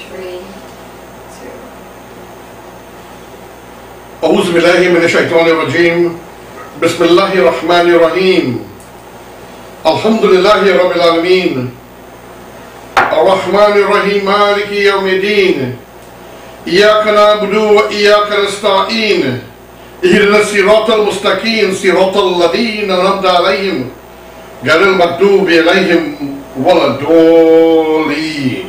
3, 2. أعوذ بالله من الشيطان الرجيم. بسم الله الرحمن الرحيم. الحمد لله رب العالمين. الرحمن الرحيم مالك يوم الدين. إياك نعبد وإياك نستعين. اهدنا الصراط المستقيم صراط الذين أنعمت عليهم غير المغضوب عليهم ولا الضالين.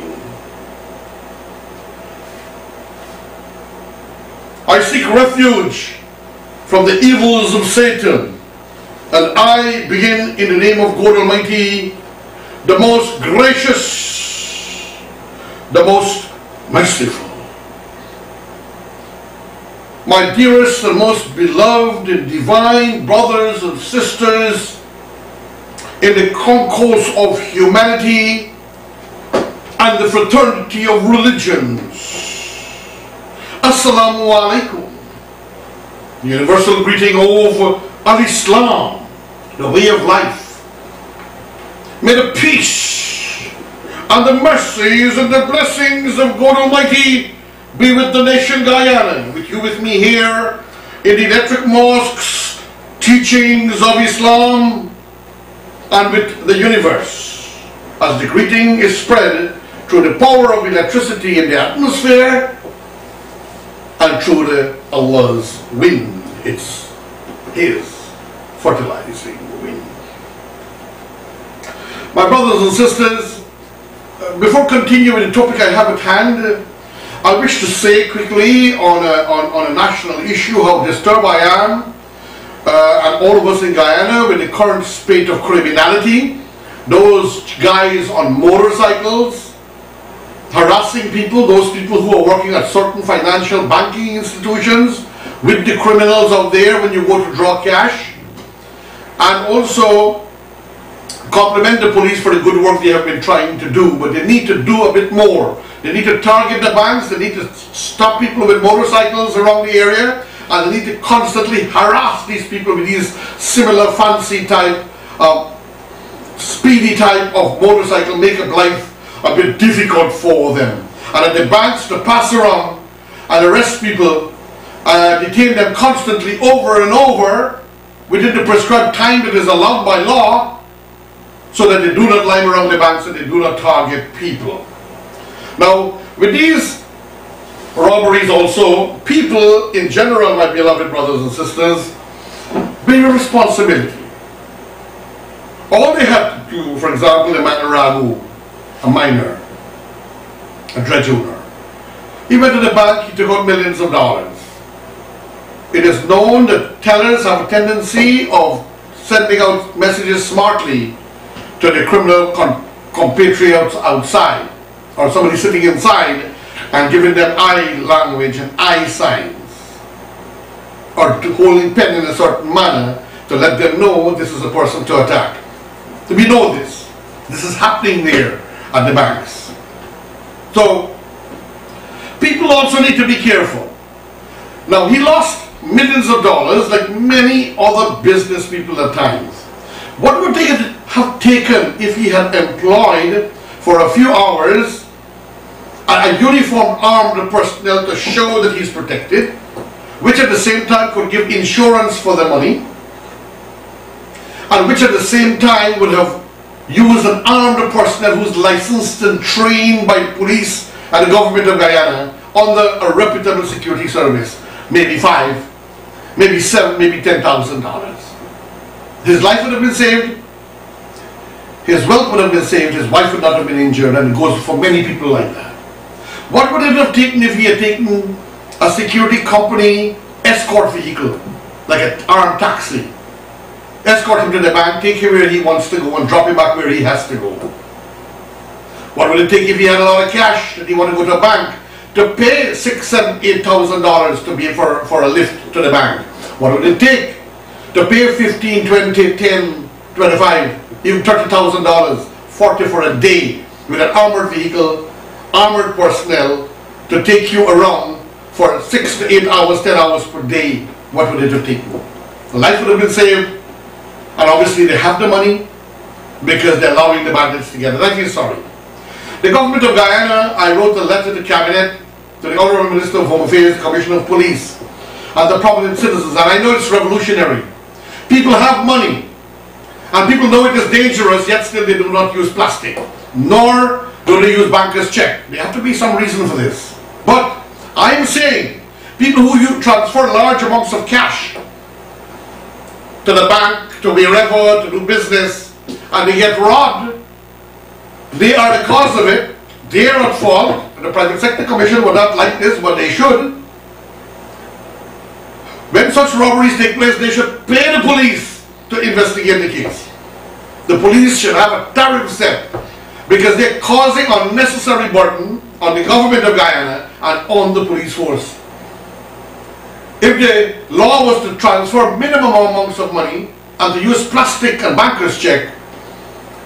I seek refuge from the evils of Satan, and I begin in the name of God Almighty, the most gracious, the most merciful. My dearest and most beloved and divine brothers and sisters in the concourse of humanity and the fraternity of religions, Assalamu alaikum. Universal greeting of Al-Islam, the way of life. May the peace and the mercies and the blessings of God Almighty be with the nation Guyana, with you with me here in the electric mosques, teachings of Islam, and with the universe, as the greeting is spread through the power of electricity in the atmosphere and through the Allah's wind. It's His fertilizing wind. My brothers and sisters, before continuing the topic I have at hand, I wish to say quickly on a national issue how disturbed I am, and all of us in Guyana, with the current spate of criminality. Those guys on motorcycles harassing people, those people who are working at certain financial banking institutions with the criminals out there when you go to draw cash, and also compliment the police for the good work they have been trying to do, but they need to do a bit more. They need to target the banks, they need to stop people with motorcycles around the area, and they need to constantly harass these people with these similar fancy type, speedy type of motorcycle, make up life a bit difficult for them. And at the banks to pass around and arrest people, detain them constantly over and over within the prescribed time that is allowed by law, so that they do not line around the banks and they do not target people. Now, with these robberies also, people in general, my beloved brothers and sisters, bear a responsibility. All they have to do, for example, a man Ragu, a miner, a dredge owner, he went to the bank, he took out millions of dollars. It is known that tellers have a tendency of sending out messages smartly to the criminal compatriots outside, or somebody sitting inside, and giving them eye language and eye signs, or holding pen in a certain manner to let them know this is a person to attack. So we know this. This is happening there at the banks. So people also need to be careful. Now, he lost millions of dollars like many other business people at times. What would they have taken if he had employed for a few hours a uniformed armed personnel to show that he's protected, which at the same time could give insurance for the money, and which at the same time would have used an armed personnel who's licensed and trained by police and the government of Guyana under a reputable security service, maybe $5, maybe $7, maybe $10,000. His life would have been saved, his wealth would have been saved, his wife would not have been injured, and it goes for many people like that. What would it have taken if he had taken a security company escort vehicle, like an armed taxi, escort him to the bank, take him where he wants to go, and drop him back where he has to go? What would it take if he had a lot of cash that he wanted to go to a bank to pay $6,000, $7,000, $8,000 to be for a lift to the bank? What would it take to pay $15,000, $20,000, $10,000, $25,000, even $30,000, $40,000 for a day with an armored vehicle, armored personnel to take you around for 6 to 8 hours, 10 hours per day? What would it have taken? The life would have been saved, and obviously they have the money because they're allowing the bandits to get it. I feel sorry. The government of Guyana, I wrote a letter to Cabinet, to the Honourable Minister of Home Affairs, Commissioner of Police, and the prominent citizens, and I know it's revolutionary. People have money, and people know it is dangerous, yet still they do not use plastic, nor do they use banker's check. There have to be some reason for this. But I am saying, people who transfer large amounts of cash to the bank, to wherever, to do business, and they get robbed, they are the cause of it. They are at fault. The Private Sector Commission would not like this, but they should. When such robberies take place, they should pay the police to investigate the case. The police should have a tariff set, because they're causing unnecessary burden on the government of Guyana and on the police force. If the law was to transfer minimum amounts of money and to use plastic and banker's check,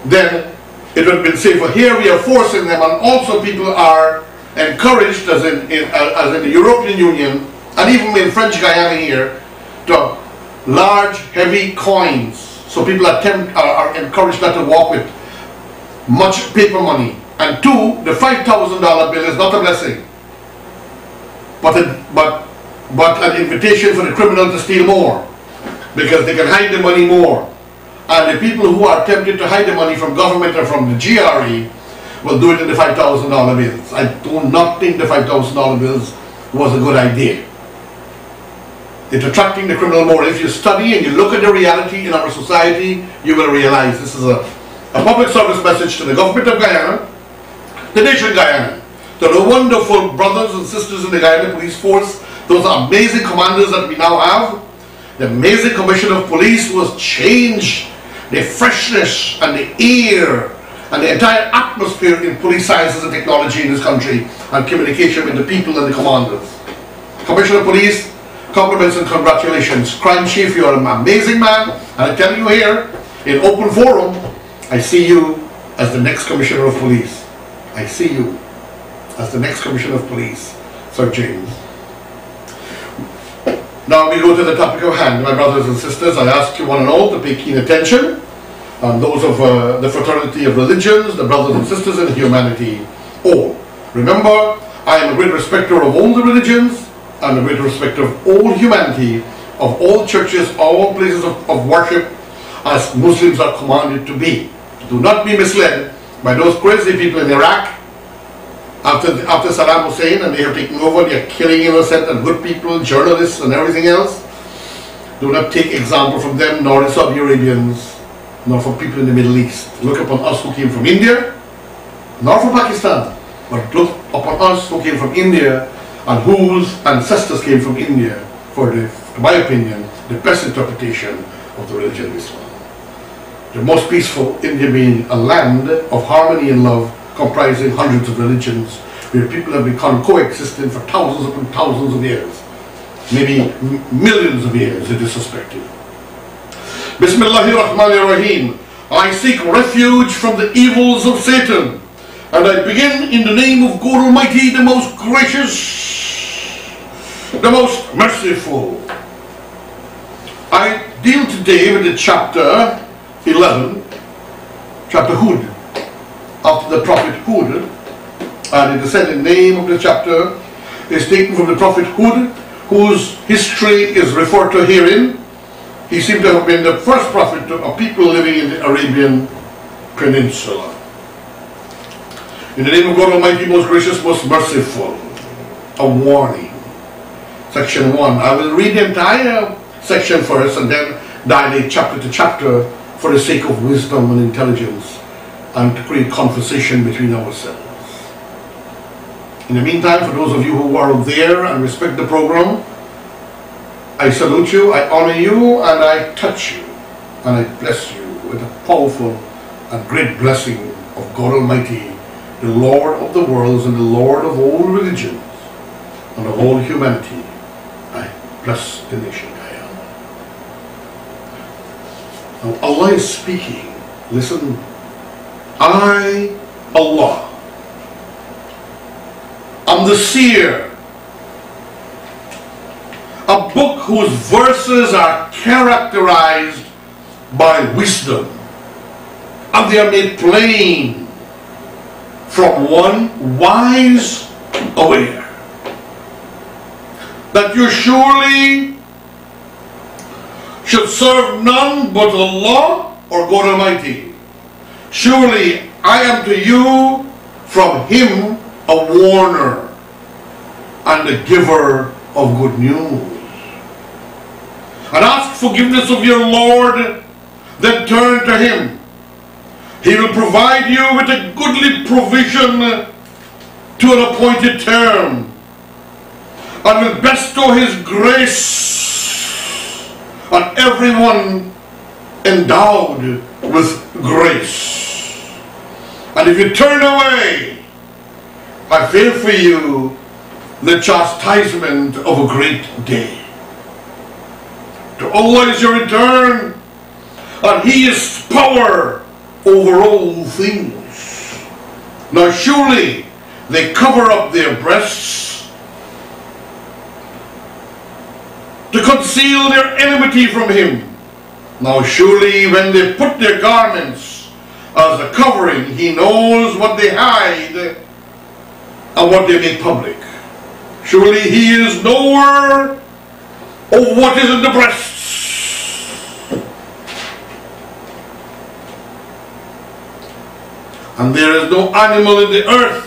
then it would have been safer. Here we are forcing them, and also people are encouraged, as in the European Union, and even in French Guyana here, to large, heavy coins. So people are encouraged not to walk with much paper money. And two, the $5,000 bill is not a blessing, but an invitation for the criminal to steal more, because they can hide the money more. And the people who are tempted to hide the money from government or from the GRE will do it in the $5,000 bills. I do not think the $5,000 bills was a good idea. It's attracting the criminal more. If you study and you look at the reality in our society, you will realize this is a public service message to the government of Guyana, the nation Guyana, to the wonderful brothers and sisters in the Guyana Police Force, those amazing commanders that we now have. The amazing Commissioner of Police was changed the freshness and the air and the entire atmosphere in police sciences and technology in this country, and communication with the people and the commanders. Commissioner of Police, compliments and congratulations. Crime Chief, you are an amazing man, and I tell you here, in open forum, I see you as the next Commissioner of Police. I see you as the next Commissioner of Police, Sir James. Now we go to the topic of hand. My brothers and sisters, I ask you one and all to pay keen attention, and those of the fraternity of religions, the brothers and sisters in humanity, all. Remember, I am a great respecter of all the religions, and a great respecter of all humanity, of all churches, all places of worship, as Muslims are commanded to be. Do not be misled by those crazy people in Iraq. After Saddam Hussein, and they have taken over, they are killing innocent and good people, journalists and everything else. Do not take example from them, nor the Saudi Arabians, nor from people in the Middle East. Look upon us who came from India, nor from Pakistan, but look upon us who came from India and whose ancestors came from India for the, to my opinion, the best interpretation of the religion of Islam. The most peaceful, India being a land of harmony and love, comprising hundreds of religions, where people have become coexisting for thousands upon thousands of years, maybe millions of years, it is suspected. Bismillahirrahmanirrahim. I seek refuge from the evils of Satan, and I begin in the name of God Almighty, the most gracious, the most merciful. I deal today with the chapter 11, chapter Hud, after the prophet Hud, and it is said the name of the chapter is taken from the prophet Hud, whose history is referred to herein. He seemed to have been the first prophet of people living in the Arabian Peninsula. In the name of God Almighty, most gracious, most merciful. A warning. Section 1. I will read the entire section first and then dilate chapter to chapter for the sake of wisdom and intelligence, and to create conversation between ourselves. In the meantime, for those of you who are there and respect the program, I salute you, I honor you, and I touch you, and I bless you with a powerful and great blessing of God Almighty, the Lord of the worlds and the Lord of all religions and of all humanity. I bless the nation Guyana. Now Allah is speaking. Listen. I, Allah, am the seer, a book whose verses are characterized by wisdom, and they are made plain from one wise aware, that you surely should serve none but Allah or God Almighty. Surely I am to you from Him a warner and a giver of good news. And ask forgiveness of your Lord, then turn to Him. He will provide you with a goodly provision to an appointed term, and will bestow His grace on everyone endowed with grace. And if you turn away, I fear for you the chastisement of a great day. To Allah is your return, and He is power over all things. Now surely they cover up their breasts to conceal their enmity from Him. Now surely when they put their garments as a covering, He knows what they hide and what they make public. Surely He is knower of what is in the breasts. And there is no animal in the earth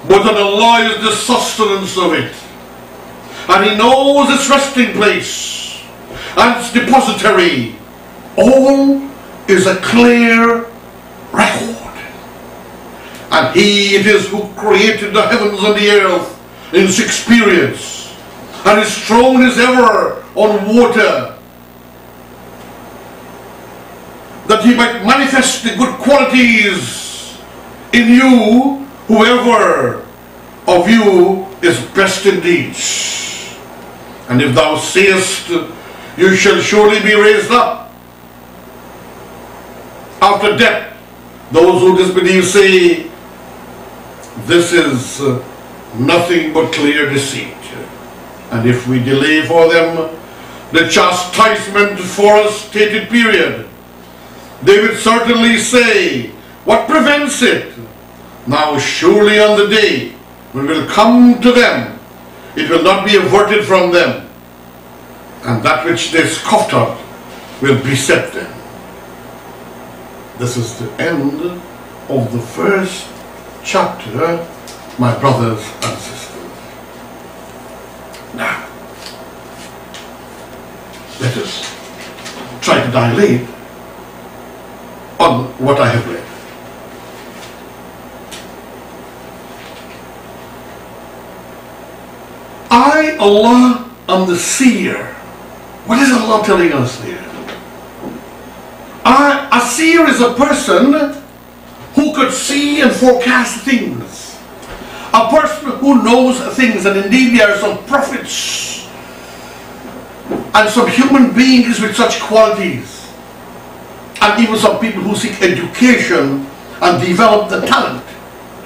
but that Allah is the sustenance of it. And He knows its resting place and its depository. All is a clear record. And He it is who created the heavens and the earth in 6 periods. And His throne is ever on water, that He might manifest the good qualities in you, whoever of you is best in deeds. And if thou sayest, you shall surely be raised up after death, those who disbelieve say, this is nothing but clear deceit. And if we delay for them the chastisement for a stated period, they would certainly say, what prevents it? Now surely on the day when it will come to them, it will not be averted from them, and that which they scoffed at will beset them. This is the end of the first chapter, my brothers and sisters. Now, let us try to dilate on what I have read. I, Allah, am the seer. What is Allah telling us here? A seer is a person who could see and forecast things. A person who knows things, and indeed there are some prophets and some human beings with such qualities, and even some people who seek education and develop the talent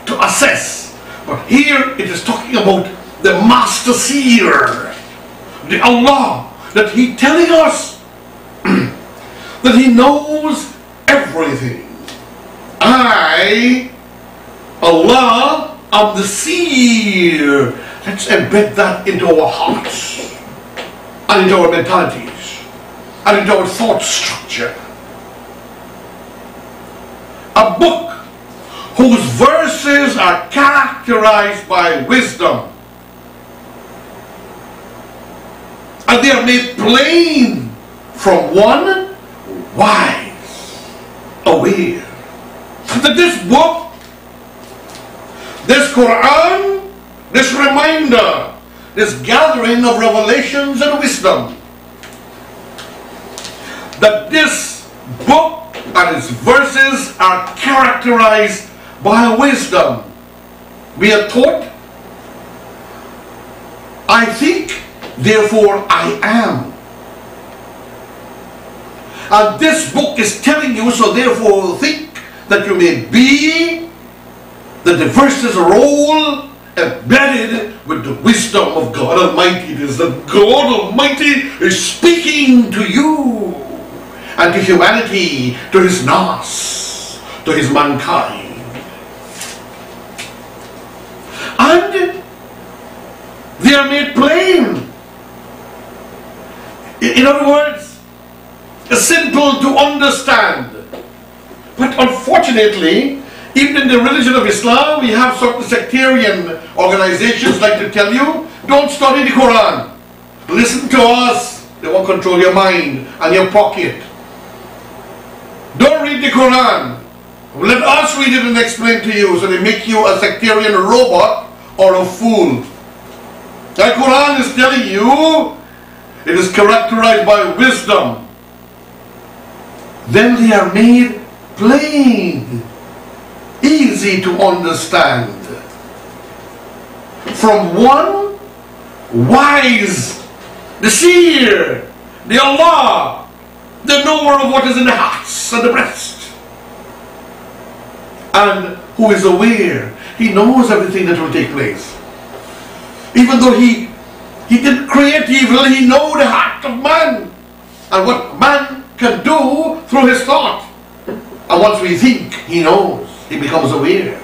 to assess. But here it is talking about the master seer, the Allah, that He telling us that He knows everything. I, Allah, am the seer. Let's embed that into our hearts and into our mentalities and into our thought structure. A book whose verses are characterized by wisdom, and they are made plain from one wise, aware. That this book, this Quran, this reminder, this gathering of revelations and wisdom, that this book and its verses are characterized by wisdom. We are taught, I think, therefore I am. And this book is telling you, so therefore think, that you may be, that the verses are all embedded with the wisdom of God Almighty. It is that God Almighty is speaking to you and to humanity, to His nas, to His mankind. They are made plain. In other words, simple to understand. But unfortunately, even in the religion of Islam, we have certain sectarian organizations like to tell you, don't study the Quran. Listen to us. They won't control your mind and your pocket. Don't read the Quran. Let us read it and explain to you. So they make you a sectarian robot or a fool. The Quran is telling you it is characterized by wisdom. Then they are made plain, easy to understand. From one wise, the seer, the Allah, the knower of what is in the hearts and the breast, and who is aware. He knows everything that will take place. Even though he didn't create evil, he knows the heart of man and what man can do through his thought. And once we think, he knows. He becomes aware.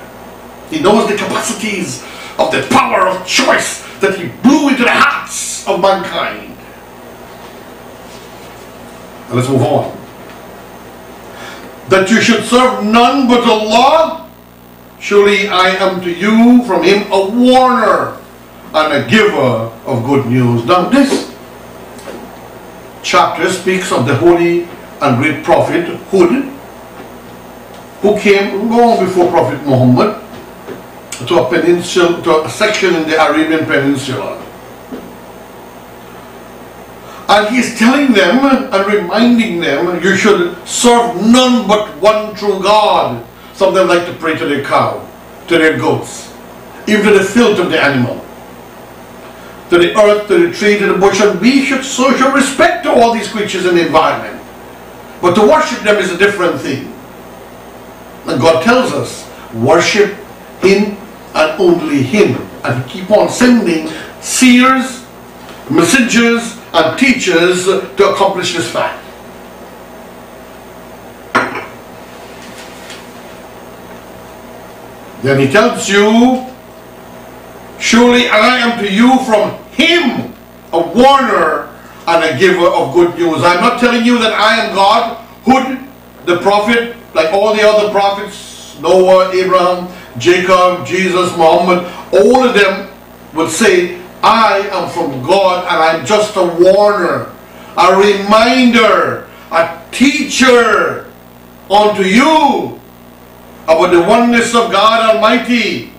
He knows the capacities of the power of choice that he blew into the hearts of mankind. And let's move on. That you should serve none but Allah. Surely I am to you from him a warner and a giver of good news. Now this chapter speaks of the holy and great prophet Hud, who came long before Prophet Muhammad to a peninsula, to a section in the Arabian Peninsula. And he's telling them and reminding them, you should serve none but one true God. Some of them like to pray to their cow, to their goats, even to the filth of the animal, to the earth, to the tree, to the bush. And we should show respect to all these creatures in the environment. But to worship them is a different thing. And God tells us, worship Him and only Him. And He keep on sending seers, messengers, and teachers to accomplish this fact. Then He tells you, surely I am to you from Him a warner and a giver of good news. I'm not telling you that I am God. Hud, the prophet, like all the other prophets, Noah, Abraham, Jacob, Jesus, Muhammad, all of them would say, I am from God and I'm just a warner, a reminder, a teacher unto you about the oneness of God Almighty.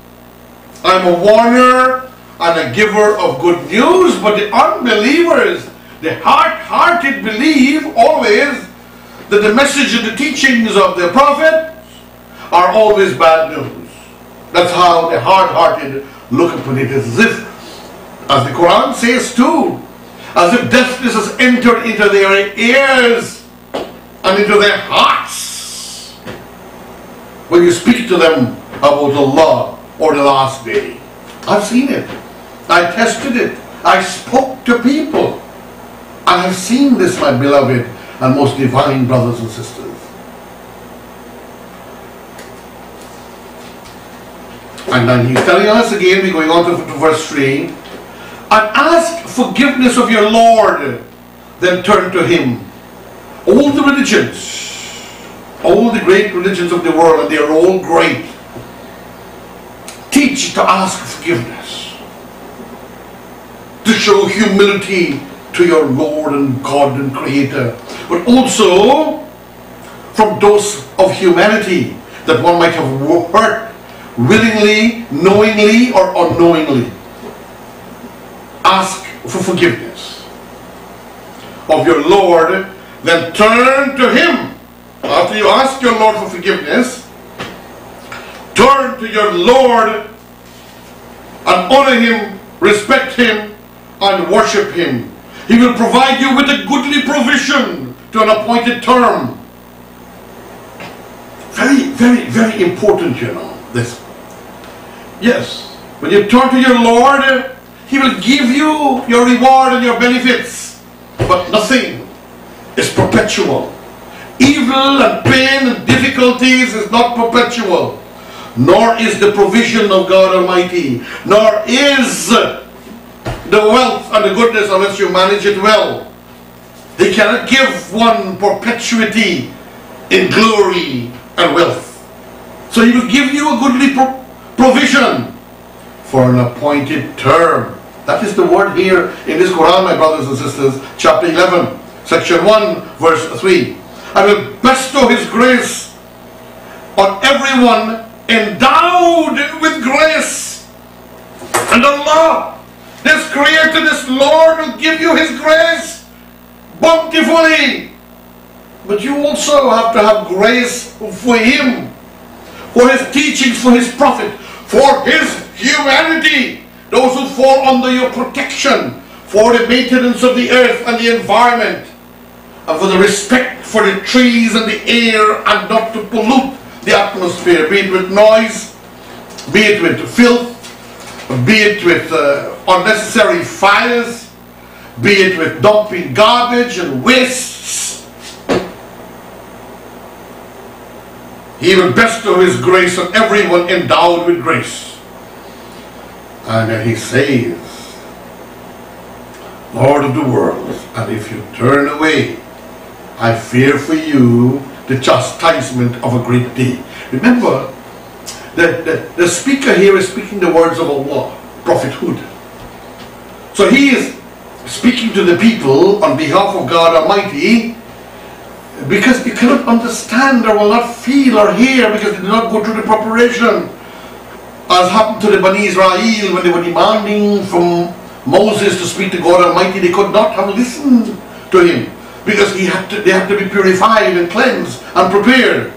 I'm a warner and a giver of good news. But the unbelievers, the hard-hearted, believe always that the message and the teachings of the prophet are always bad news. That's how the hard-hearted look upon it, as if, as the Quran says too, as if deafness has entered into their ears and into their hearts when you speak to them about Allah or the last day. I've seen it. I tested it. I spoke to people. I have seen this, my beloved and most divine brothers and sisters. And then He's telling us again, we're going on to verse 3, and ask forgiveness of your Lord, then turn to Him. All the religions, all the great religions of the world, and they are all great, teach to ask forgiveness, to show humility to your Lord and God and Creator, but also from those of humanity that one might have hurt willingly, knowingly, or unknowingly. Ask for forgiveness of your Lord, then turn to Him. After you ask your Lord for forgiveness, turn to your Lord and honor Him, respect Him, and worship Him. He will provide you with a goodly provision to an appointed term. Very, very, very important, you know, this. Yes, when you turn to your Lord, He will give you your reward and your benefits. But nothing is perpetual. Evil and pain and difficulties is not perpetual. Nor is the provision of God Almighty. Nor is the wealth and the goodness unless you manage it well. He cannot give one perpetuity in glory and wealth. So he will give you a goodly provision for an appointed term. That is the word here in this Quran, my brothers and sisters, chapter 11, section 1, verse 3. I will bestow his grace on everyone endowed with grace. And Allah, this Creator, this Lord, will give you his grace bountifully. But you also have to have grace for him, for his teachings, for his prophet, for his humanity, those who fall under your protection, for the maintenance of the earth and the environment, and for the respect for the trees and the air, and not to pollute the atmosphere, be it with noise, be it with filth, be it with unnecessary fires, be it with dumping garbage and wastes. He will bestow his grace on everyone endowed with grace. And then he says, Lord of the world, and if you turn away, I fear for you the chastisement of a great day. Remember, the speaker here is speaking the words of Allah, prophethood. So he is speaking to the people on behalf of God Almighty, because they cannot understand or will not feel or hear, because they did not go through the preparation, as happened to the Bani Israel when they were demanding from Moses to speak to God Almighty. They could not have listened to him, because they had to be purified and cleansed and prepared.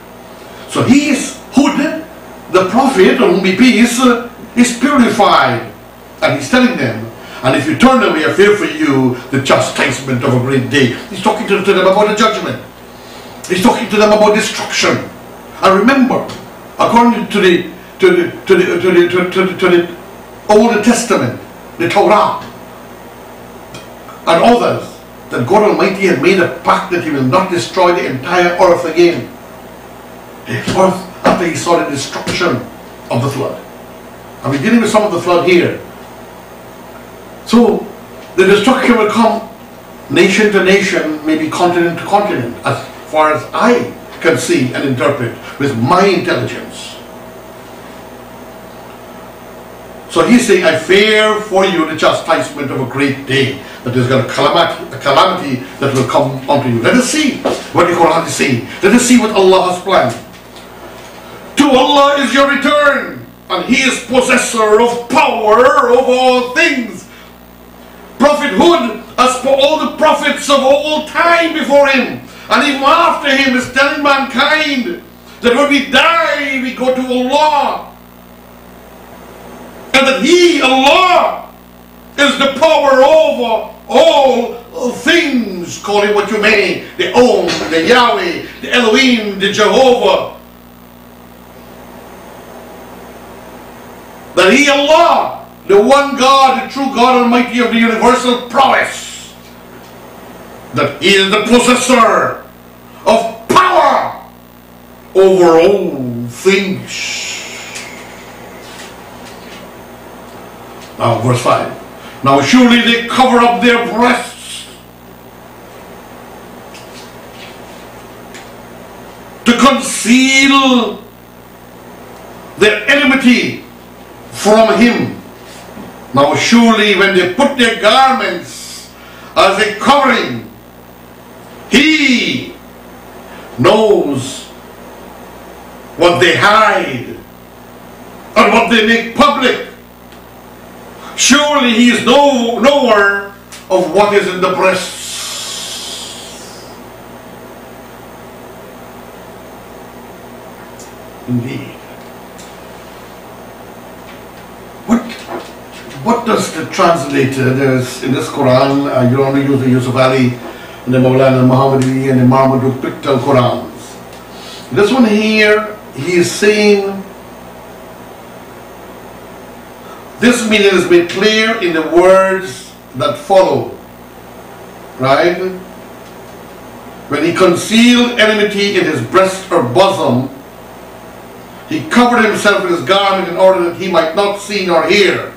So he is Hud, the prophet, on whom be peace, is purified, and he's telling them, and if you turn away, I fear for you the chastisement of a great day. He's talking to them about the judgment. He's talking to them about destruction. And remember, according to the Old Testament, the Torah, and others, that God Almighty had made a pact that he will not destroy the entire earth again. The earth, after he saw the destruction of the flood. And we're dealing with some of the flood here. So the destruction will come nation to nation, maybe continent to continent, as far as I can see and interpret with my intelligence. So he's saying, I fear for you the chastisement of a great day, that there's going to a calamity that will come unto you. Let us see what the Quran is saying. Let us see what Allah has planned. To Allah is your return, and he is possessor of power over all things. Prophethood, as for all the prophets of all time before him, and even after him, is telling mankind that when we die, we go to Allah. And that he, Allah, is the power over all things. Call it what you may, the Om, the Yahweh, the Elohim, the Jehovah. That he, Allah, the one God, the true God Almighty of the universal prowess, that he is the possessor of power over all things. Now verse 5. Now surely they cover up their breasts to conceal their enmity from him. Now surely when they put their garments as a covering, he knows what they hide and what they make public. Surely he is knower of what is in the breasts. Indeed. What does the translator, there's in this Quran, you only use the Yusuf Ali and the Mawlana Muhammadi and the Mahmud Pictal Qurans. This one here, he is saying, this meaning is made clear in the words that follow. Right? When he concealed enmity in his breast or bosom, he covered himself with his garment in order that he might not see nor hear.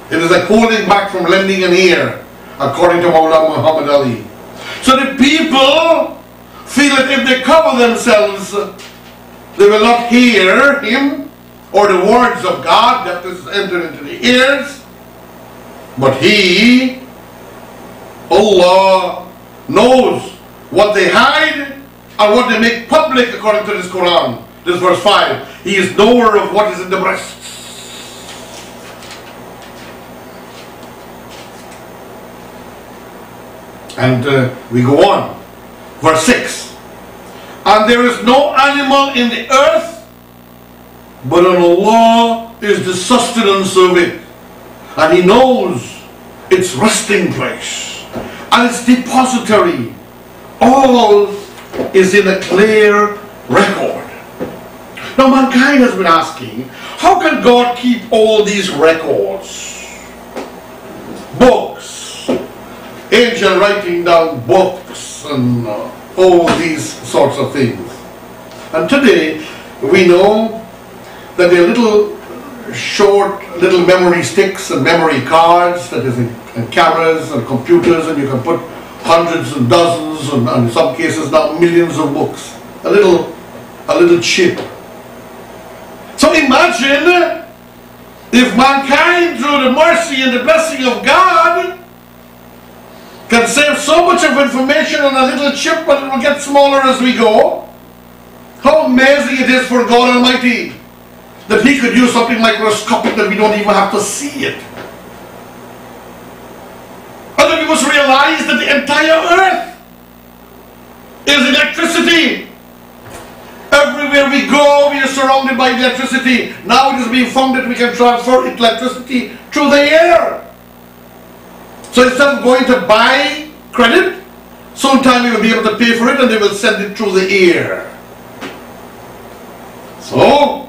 It is like holding back from lending an ear, according to Maulana Muhammad Ali. So the people feel that if they cover themselves, they will not hear him or the words of God that is entered into the ears. But he, Allah, knows what they hide and what they make public according to this Quran. This verse 5. He is knower of what is in the breasts. And we go on. Verse 6. And there is no animal in the earth, but on Allah is the sustenance of it. And He knows its resting place and its depository. All is in a clear record. Now mankind has been asking, how can God keep all these records? Books, angel writing down books and all these sorts of things. And today we know that there are little short little memory sticks and memory cards that is in cameras and computers, and you can put hundreds and dozens and in some cases now millions of books. A little chip. So imagine if mankind, through the mercy and the blessing of God, can save so much of information on a little chip, but it will get smaller as we go. How amazing it is for God Almighty that He could use something microscopic that we don't even have to see it. And then we must realize that the entire earth is electricity. Everywhere we go, we are surrounded by electricity. Now it is being found that we can transfer electricity through the air. So instead of going to buy credit, sometime we will be able to pay for it and they will send it through the air. So,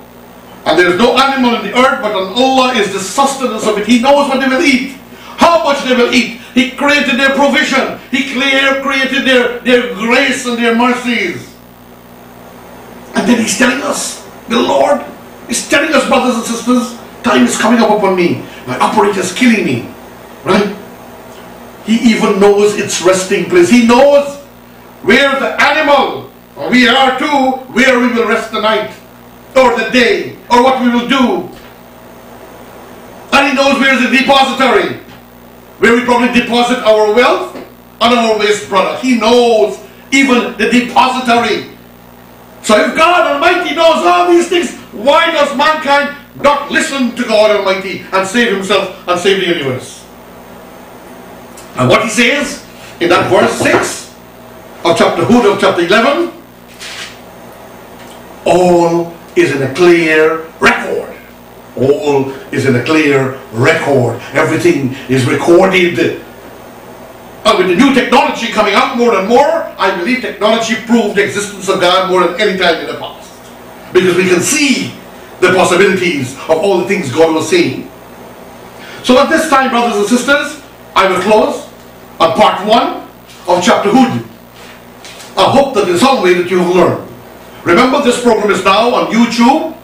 and there is no animal in the earth, but on Allah is the sustenance of it. He knows what they will eat, how much they will eat. He created their provision. He created their grace and their mercies. And then He's telling us, the Lord is telling us, brothers and sisters, time is coming up upon me. My operator is killing me. Right? He even knows its resting place. He knows where the animal, or we are too, where we will rest the night, or the day, or what we will do. And He knows where is the depository, where we probably deposit our wealth and our waste product. He knows even the depository. So if God Almighty knows all these things, why does mankind not listen to God Almighty and save himself and save the universe? And what He says in that verse 6 of chapter Hud of chapter 11, all is in a clear record. All is in a clear record. Everything is recorded. And with the new technology coming out more and more, I believe technology proved the existence of God more than any time in the past. Because we can see the possibilities of all the things God was saying. So at this time, brothers and sisters, I will close on part 1 of chapter Hud. I hope that in some way that you have learned. Remember, this program is now on YouTube,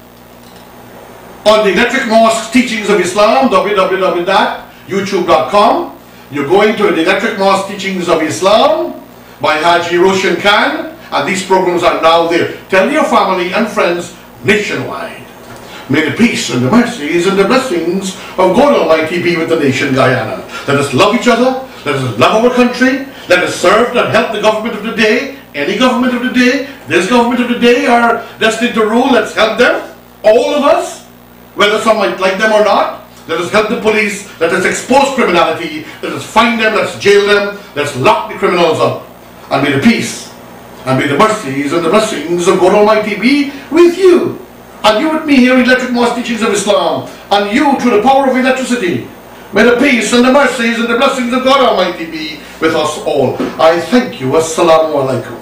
on the Electric Mosque Teachings of Islam, www.youtube.com. You're going to the Electric Mosque Teachings of Islam by Haji Roshan Khan, and these programs are now there. Tell your family and friends nationwide. May the peace and the mercies and the blessings of God Almighty be with the nation Guyana. Let us love each other. Let us love our country. Let us serve and help the government of the day. Any government of the day, this government of the day are destined to rule. Let's help them. All of us, whether some might like them or not. Let us help the police. Let us expose criminality. Let us find them. Let's jail them. Let's lock the criminals up. And may the peace and may the mercies and the blessings of God Almighty be with you. And you with me here in Electric Mosque Teachings of Islam. And you through the power of electricity. May the peace and the mercies and the blessings of God Almighty be with us all. I thank you. Assalamu alaikum.